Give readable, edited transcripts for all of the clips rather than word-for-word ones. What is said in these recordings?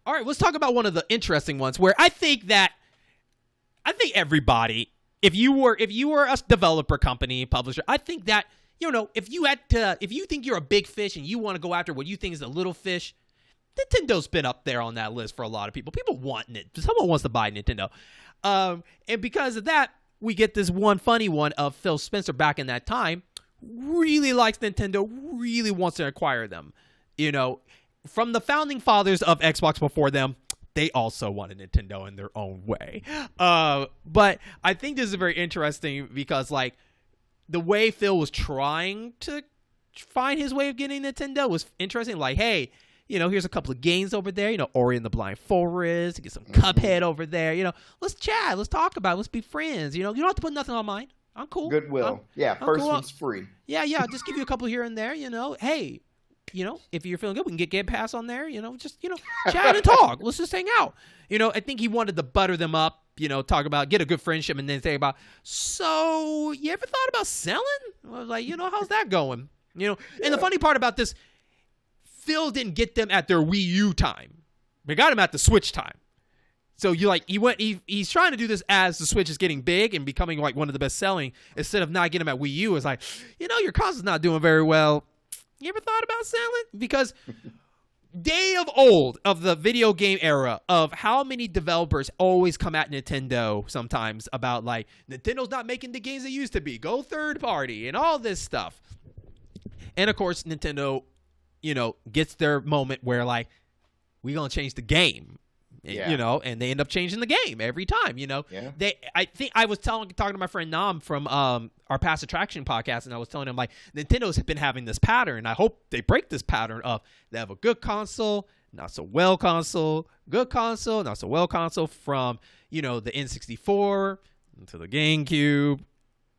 All right, let's talk about one of the interesting ones where I think everybody, if you were a developer company, publisher, I think that, if you think you're a big fish and you want to go after what you think is a little fish, Nintendo's been up there on that list for a lot of people. People want it. Someone wants to buy Nintendo. And because of that, we get this one funny one of Phil Spencer back in that time, really likes Nintendo, really wants to acquire them. From the founding fathers of Xbox before them, they also wanted Nintendo in their own way. But I think this is very interesting because, like, the way Phil was trying to find his way of getting Nintendo was interesting. Like, hey, here's a couple of games over there, Ori and the Blind Forest, get some Cuphead over there, let's chat, let's talk about it, let's be friends, you don't have to put nothing on mine. I'm cool. Goodwill. I'm first cool. One's free. Yeah, just give you a couple here and there, hey, if you're feeling good, we can get Game Pass on there, just, chat and talk. Let's just hang out. I think he wanted to butter them up, talk about, get a good friendship and then say about, so you ever thought about selling? I was like, how's that going? And the funny part about this, Phil didn't get them at their Wii U time. They got him at the Switch time. So he's trying to do this as the Switch is getting big and becoming like one of the best selling, instead of not getting them at Wii U. It's like, your console's not doing very well. You ever thought about selling? Because day of old of the video game era of how many developers always come at Nintendo sometimes about like, Nintendo's not making the games they used to be. Go third party and all this stuff. And of course, Nintendo, gets their moment where like, we're going to change the game. Yeah. And they end up changing the game every time, Yeah. I think I was talking to my friend Nam from our Past Attraction podcast, and I was telling him, like, Nintendo's been having this pattern. I hope they break this pattern of they have a good console, not so well console, good console, not so well console, from, the N64 to the GameCube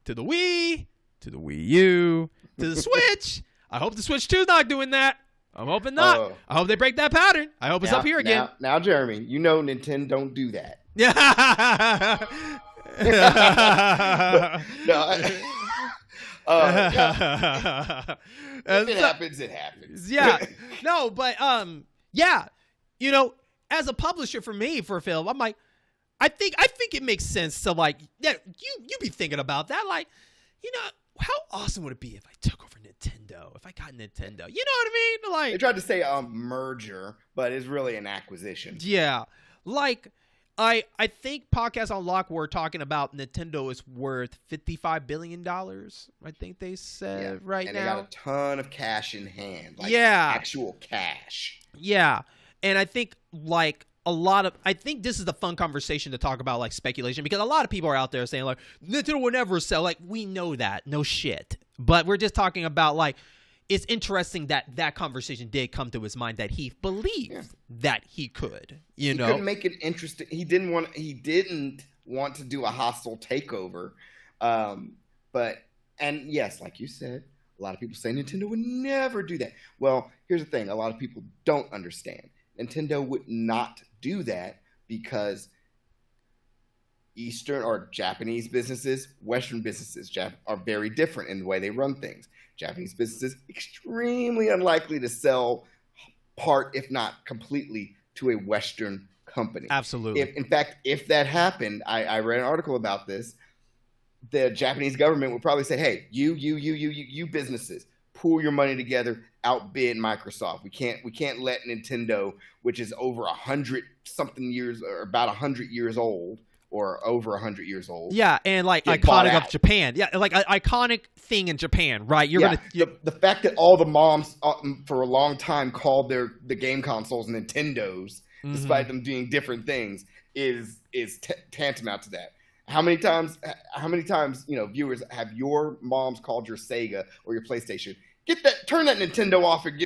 to the Wii to the Wii U to the Switch. I hope the Switch 2 is not doing that. I'm hoping not. I hope they break that pattern. I hope it's up here again. Now, Jeremy, Nintendo don't do that. Yeah. If it happens, it happens. Yeah. No, but as a publisher for film, I'm like, I think it makes sense to, like, you be thinking about that, like, how awesome would it be if I took over Nintendo? If I got Nintendo, you know what I mean? Like, they tried to say merger, but it's really an acquisition. Yeah, like I think Podcast Unlocked were talking about Nintendo is worth $55 billion. I think they said now, and they got a ton of cash in hand, like actual cash. Yeah, and I think like. I think this is the fun conversation to talk about, like, speculation, because a lot of people are out there saying, like, Nintendo will never sell. Like, we know that. No shit. But we're just talking about, like, it's interesting that conversation did come to his mind, that he believed that he could, He couldn't make it interesting. He didn't want to do a hostile takeover. And yes, like you said, a lot of people say Nintendo would never do that. Well, here's the thing. A lot of people don't understand. Nintendo would not do that because Eastern or Japanese businesses, Western businesses are very different in the way they run things. Japanese businesses, extremely unlikely to sell part, if not completely, to a Western company. Absolutely. In fact, if that happened, I read an article about this, the Japanese government would probably say, hey, you businesses, pool your money together, outbid Microsoft. We can't let Nintendo, which is over 100-something years, or about 100 years old, or over 100 years old. Yeah, and like iconic of Japan. Yeah, like an iconic thing in Japan, right? The fact that all the moms for a long time called the game consoles Nintendos, despite them doing different things, is tantamount to that. How many times, viewers, have your moms called your Sega or your PlayStation? Turn that Nintendo off and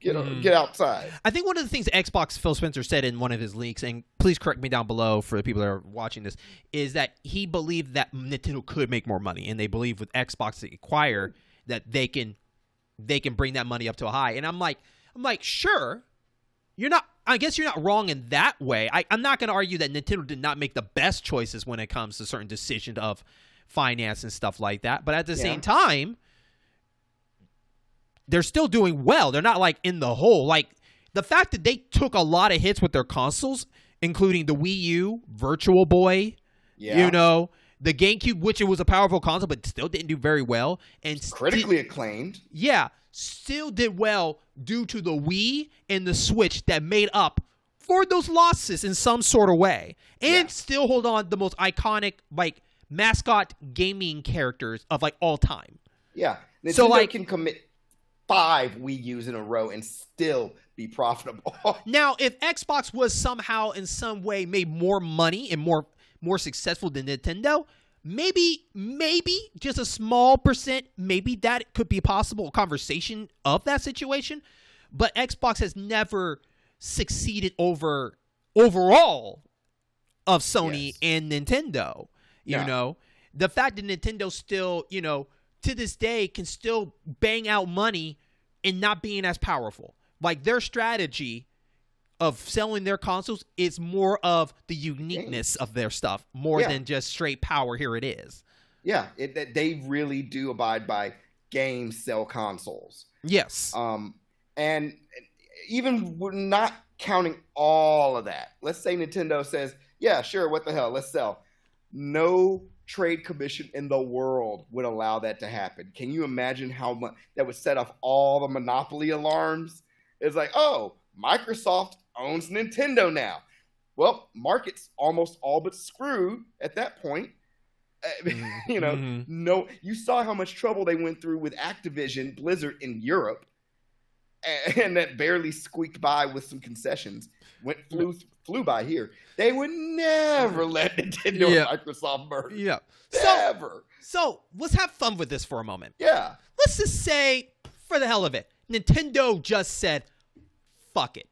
get outside. I think one of the things Xbox Phil Spencer said in one of his leaks, and please correct me down below for the people that are watching this, is that he believed that Nintendo could make more money, and they believe with Xbox to acquire that they can bring that money up to a high. And I'm like, sure, I guess you're not wrong in that way. I'm not going to argue that Nintendo did not make the best choices when it comes to certain decisions of finance and stuff like that. But at the same time, they're still doing well. They're not like in the hole. Like the fact that they took a lot of hits with their consoles, including the Wii U, Virtual Boy, you know, the GameCube, which it was a powerful console, but still didn't do very well. And critically acclaimed. Yeah, still did well due to the Wii and the Switch that made up for those losses in some sort of way. And still hold on the most iconic, like, mascot gaming characters of, like, all time. Yeah. Nintendo so, like, can commit 5 Wii U's in a row and still be profitable. Now, if Xbox was somehow in some way made more money and more successful than Nintendo, maybe just a small percent, maybe that could be a possible conversation of that situation. But Xbox has never succeeded overall of Sony and Nintendo. You know, the fact that Nintendo still, you know, to this day can still bang out money and not being as powerful. Like, their strategy of selling their consoles is more of the uniqueness of their stuff, more than just straight power. Here it is. Yeah, they really do abide by games sell consoles. Yes. And even we're not counting all of that. Let's say Nintendo says, yeah, sure, what the hell, let's sell. No trade commission in the world would allow that to happen. Can you imagine how much that would set off all the monopoly alarms? It's like, oh, Microsoft owns Nintendo now. Well, market's almost all but screwed at that point. You know, no, you saw how much trouble they went through with Activision Blizzard in Europe, and that barely squeaked by with some concessions. Flew by here. They would never let Nintendo and Microsoft merge. Yeah. Never. So let's have fun with this for a moment. Yeah. Let's just say, for the hell of it, Nintendo just said, fuck it.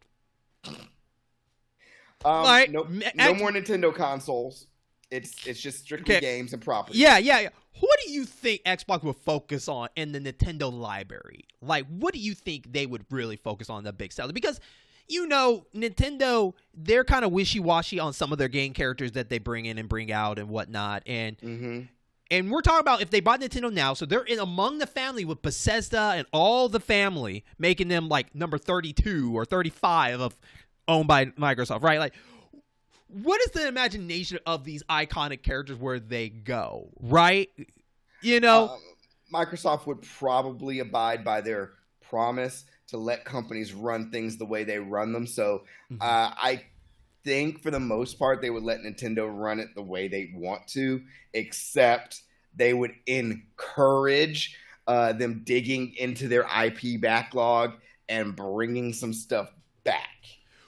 No more Nintendo consoles. It's just strictly games and property. Yeah. What do you think Xbox would focus on in the Nintendo library? Like, what do you think they would really focus on, the big seller? Because, you know, Nintendo, they're kind of wishy-washy on some of their game characters that they bring in and bring out and whatnot. And and we're talking about if they bought Nintendo now, so they're in among the family with Bethesda and all the family, making them like number 32 or 35 of owned by Microsoft, right? Like, what is the imagination of these iconic characters where they go, right? You know, Microsoft would probably abide by their promise to let companies run things the way they run them. So I think for the most part, they would let Nintendo run it the way they want to, except they would encourage them digging into their IP backlog and bringing some stuff back.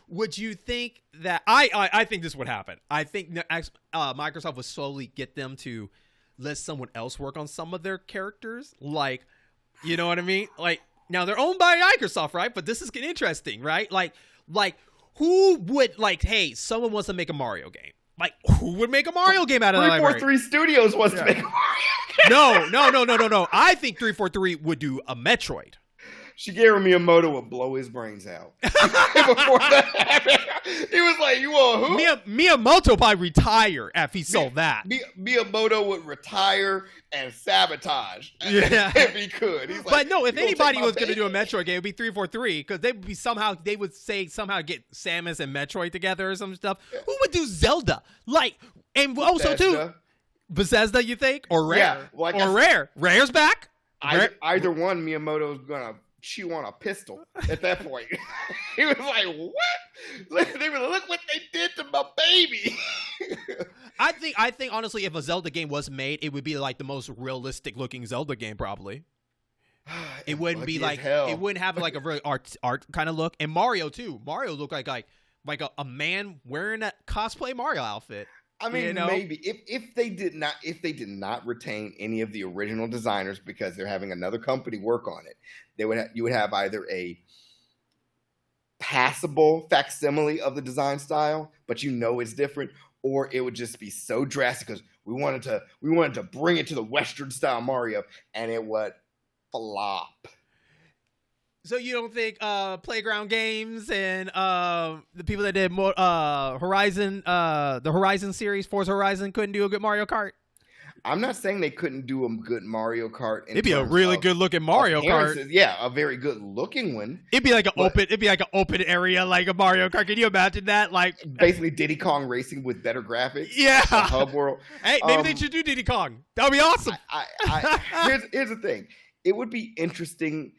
Would you think that I think this would happen? I think Microsoft would slowly get them to let someone else work on some of their characters. Like, you know what I mean? Like, now they're owned by Microsoft, right? But this is getting interesting, right? Like who would, like, hey, someone wants to make a Mario game. Like, who would make a Mario game out of that library? 343 Studios wants to make a Mario game. No. I think 343 would do a Metroid. Shigeru Miyamoto would blow his brains out. Before that happened, he was like, you want who? Miyamoto probably retire after he sold that. Miyamoto would retire and sabotage if he could. He's like, but no, if anybody was going to do a Metroid game, it would be 343, because they would somehow get Samus and Metroid together or some stuff. Yeah. Who would do Zelda? Like, and also too, Bethesda, you think? Or Rare? Yeah, Rare. Rare's back? Either one, Miyamoto's going to chew on a pistol at that point. He was like, what? They were, look what they did to my baby. I think honestly, if a Zelda game was made, it would be like the most realistic looking Zelda game probably. It wouldn't be like it wouldn't have like a really art kind of look. And Mario too. Mario looked like a man wearing a cosplay Mario outfit. I mean, you know? Maybe if they did not retain any of the original designers because they're having another company work on it, you would have either a passable facsimile of the design style, but you know it's different, or it would just be so drastic because we wanted to bring it to the Western style Mario, and it would flop. So you don't think Playground Games and the people that did Horizon, the Horizon series, Forza Horizon, couldn't do a good Mario Kart? I'm not saying they couldn't do a good Mario Kart. It'd be a really good looking Mario Kart. Yeah, a very good looking one. It'd be like an open area like a Mario Kart. Can you imagine that? Like basically Diddy Kong Racing with better graphics. Yeah, hub world. Hey, maybe they should do Diddy Kong. That would be awesome. Here's the thing. It would be interesting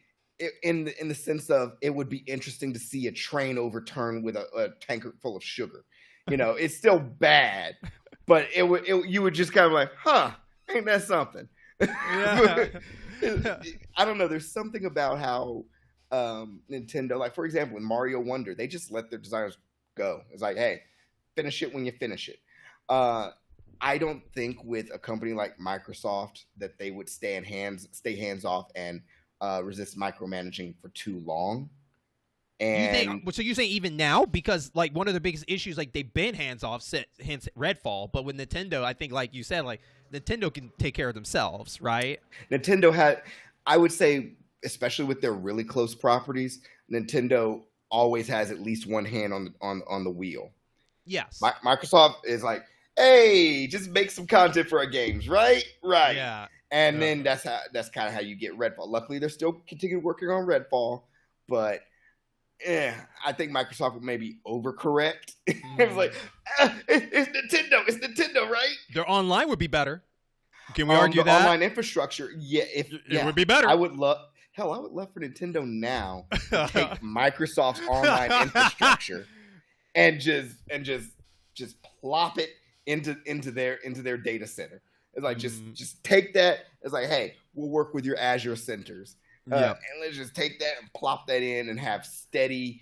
in the sense of it would be interesting to see a train overturn with a tanker full of sugar. You know, it's still bad, but you would just kind of like, huh, ain't that something? Yeah. I don't know. There's something about how Nintendo, like for example, in Mario Wonder, they just let their designers go. It's like, hey, finish it when you finish it. I don't think with a company like Microsoft that they would stay hands off and resist micromanaging for too long. And so you're saying even now, because like one of the biggest issues, like they've been hands off hence Redfall, but with Nintendo, I think like you said, like Nintendo can take care of themselves, right? Nintendo I would say, especially with their really close properties, Nintendo always has at least one hand on the wheel. Yes. Microsoft is like, hey, just make some content for our games, right? Right. Yeah. And then that's kind of how you get Redfall. Luckily, they're still continuing working on Redfall, but I think Microsoft would maybe overcorrect. It's like, it's Nintendo, right? Their online would be better. Can we argue that? Online infrastructure, it would be better. I would love for Nintendo now to take Microsoft's online infrastructure and just plop it into their data center. It's like just take that. It's like, hey, we'll work with your Azure centers. And let's just take that and plop that in and have steady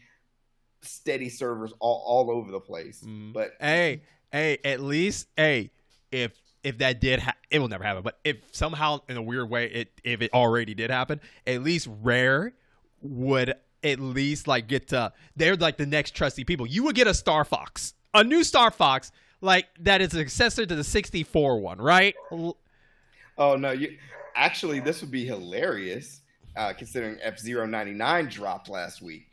servers all over the place. But hey, at least if that did it will never happen. But if somehow in a weird way if it already did happen, at least Rare would at least like get to, they're like the next trusty people. You would get a new Star Fox like that is a successor to the 64 one, right? Oh no, actually this would be hilarious. Considering F-Zero 99 dropped last week.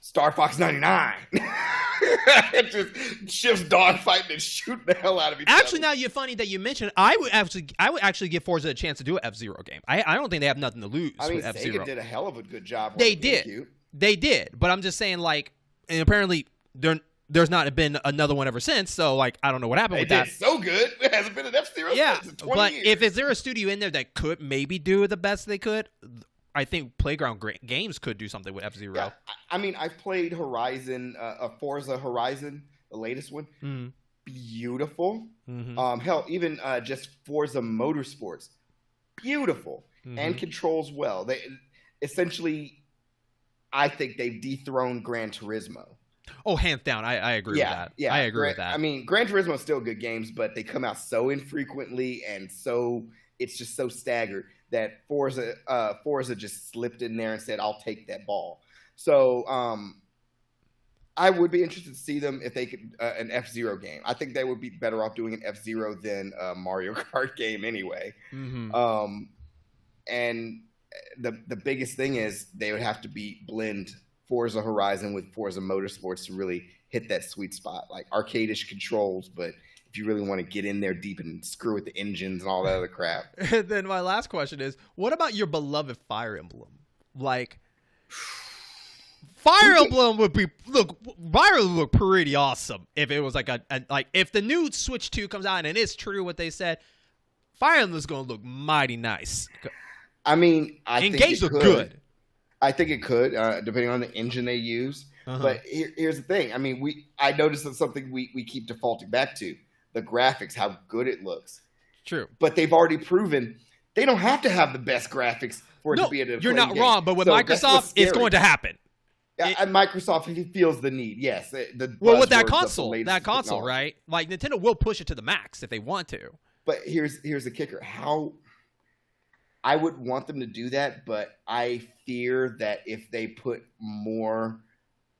Star Fox 99. It just shifts dogfighting and shooting the hell out of each other. Actually, now you're funny that you mentioned. I would actually give Forza a chance to do an F-Zero game. I don't think they have nothing to lose with F-Zero. Sega did a hell of a good job. They did. But I'm just saying, like, and apparently there's not been another one ever since. So, like, I don't know what happened with that. They did so good. There hasn't been an F-Zero since in 20 years. If is there a studio in there that could maybe do the best they could? I think Playground Games could do something with F-Zero. Yeah, I mean, I've played Horizon, Forza Horizon, the latest one. Mm. Beautiful. Mm-hmm. Hell, even just Forza Motorsports, beautiful and controls well. They essentially, I think they've dethroned Gran Turismo. Oh, hands down, I agree with that. Yeah, I agree with that. I mean, Gran Turismo is still good games, but they come out so infrequently and so it's just so staggered that Forza just slipped in there and said, I'll take that ball. So I would be interested to see them if they could an F-Zero game. I think they would be better off doing an F-Zero than a Mario Kart game anyway. Mm-hmm. And the biggest thing is they would have to blend Forza Horizon with Forza Motorsports to really hit that sweet spot, like arcade-ish controls, but if you really want to get in there deep and screw with the engines and all that other crap. And then my last question is, what about your beloved Fire Emblem? Like, Fire Emblem would look pretty awesome if it was like if the new Switch 2 comes out and it's true what they said, Fire Emblem's going to look mighty nice. I mean, I think games look good. I think it could, depending on the engine they use. But here's the thing. I mean, I noticed that something we keep defaulting back to. The graphics, how good it looks. True. But they've already proven they don't have to have the best graphics for it to be able to you're play not wrong, but with Microsoft, it's going to happen. And Microsoft feels the need, yes. With that console, technology. Right? Like, Nintendo will push it to the max if they want to. But here's the kicker. How I would want them to do that, but I fear that if they put more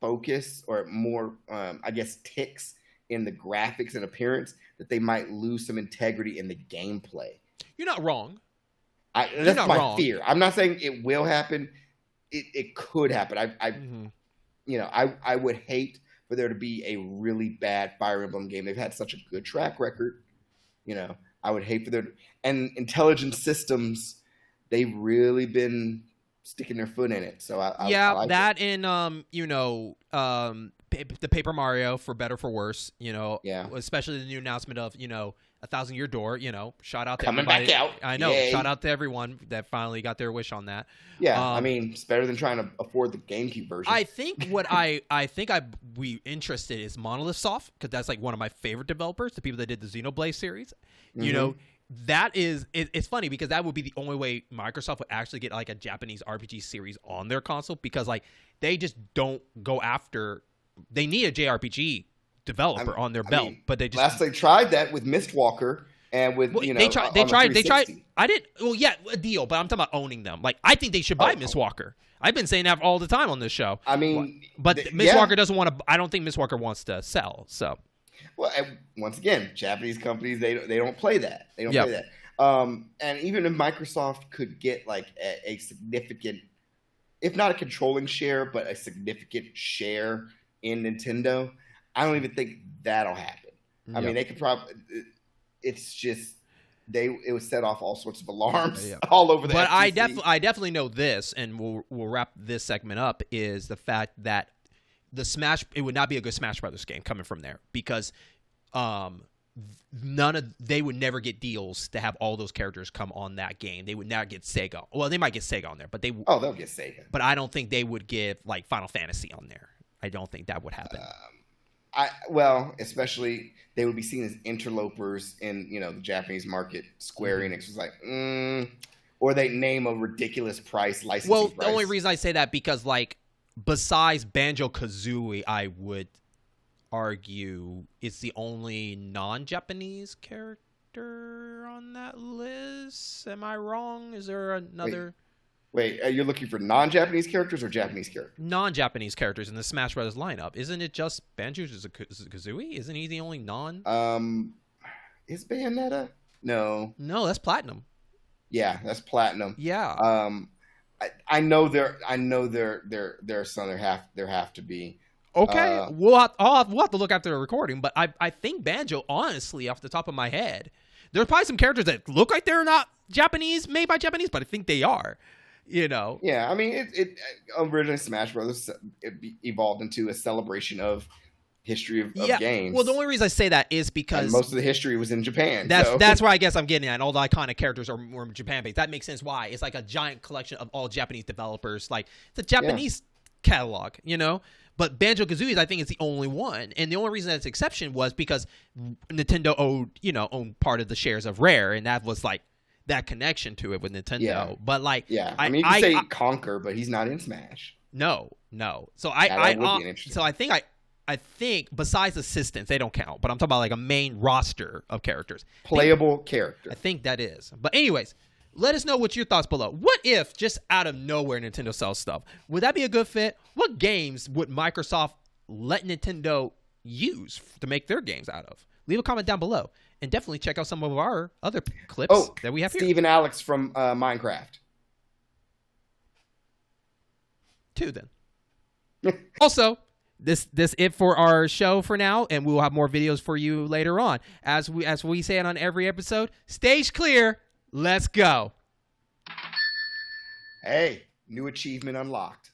focus or more, I guess, ticks in the graphics and appearance, that they might lose some integrity in the gameplay. You're not wrong. That's my fear. I'm not saying it will happen. It could happen. I would hate for there to be a really bad Fire Emblem game. They've had such a good track record. I would hate for their and intelligent systems. They've really been sticking their foot in it. So I like that it. and the Paper Mario, for better for worse, Yeah. especially the new announcement of, 1,000-Year Door, shout out to Coming everybody. back out. I know. Yay. Shout out to everyone that finally got their wish on that. Yeah, I mean, it's better than trying to afford the GameCube version. I think what we interested is Monolith Soft, because that's like one of my favorite developers, the people that did the Xenoblade series. That is, it's funny because that would be the only way Microsoft would actually get like a Japanese RPG series on their console, because like they just don't go after. They need a JRPG developer on their belt, but they just last they tried that with Mistwalker and with they tried. I didn't. Well, yeah, a deal, but I'm talking about owning them. Like I think they should buy Mistwalker. I've been saying that all the time on this show. I mean, but Mistwalker doesn't want to. I don't think Mistwalker wants to sell. So, well, once again, Japanese companies they don't play that. They don't play that. And even if Microsoft could get like a significant, if not a controlling share, but a significant share in Nintendo, I don't even think that'll happen. I mean, they could probably. It's just it would set off all sorts of alarms all over the. But FTC. I definitely know this, and we'll wrap this segment up, is the fact that it would not be a good Smash Brothers game coming from there, because they would never get deals to have all those characters come on that game. They would not get Sega. Well, they might get Sega on there, but they'll get Sega. But I don't think they would give like Final Fantasy on there. I don't think that would happen. Especially they would be seen as interlopers in the Japanese market. Square Enix was like, or they name a ridiculous price licensing price. The only reason I say that because like besides Banjo-Kazooie, I would argue it's the only non-Japanese character on that list. Am I wrong? Is there another? Wait, you're looking for non-Japanese characters or Japanese characters? Non-Japanese characters in the Smash Brothers lineup. Isn't it just Banjo-Kazooie? Isn't he the only non? Is Bayonetta? No, that's Platinum. Yeah, that's Platinum. Yeah. I know there are some there have to be. Okay, we'll have to look after the recording, but I think Banjo, honestly, off the top of my head, there's probably some characters that look like they're not Japanese, made by Japanese, but I think they are. Yeah, I mean, it originally Smash Brothers evolved into a celebration of history of games. Well, the only reason I say that is because and most of the history was in Japan. That's where I guess I'm getting at. And all the iconic characters are more Japan based. That makes sense. Why? It's like a giant collection of all Japanese developers. Like it's a Japanese catalog, But Banjo-Kazooie, I think, is the only one, and the only reason that's exception was because Nintendo owned part of the shares of Rare, and that was like that connection to it with Nintendo. Yeah. But like, I mean, you can say Conquer, but he's not in Smash. No. So so I think besides assistants, they don't count. But I'm talking about like a main roster of characters, playable character. I think that is. But anyways. Let us know what your thoughts below. What if, just out of nowhere, Nintendo sells stuff? Would that be a good fit? What games would Microsoft let Nintendo use to make their games out of? Leave a comment down below. And definitely check out some of our other clips that we have here. Steve and Alex from Minecraft. 2 then. Also, this it for our show for now, and we will have more videos for you later on. As we say it on every episode, stage clear. Let's go. Hey, new achievement unlocked.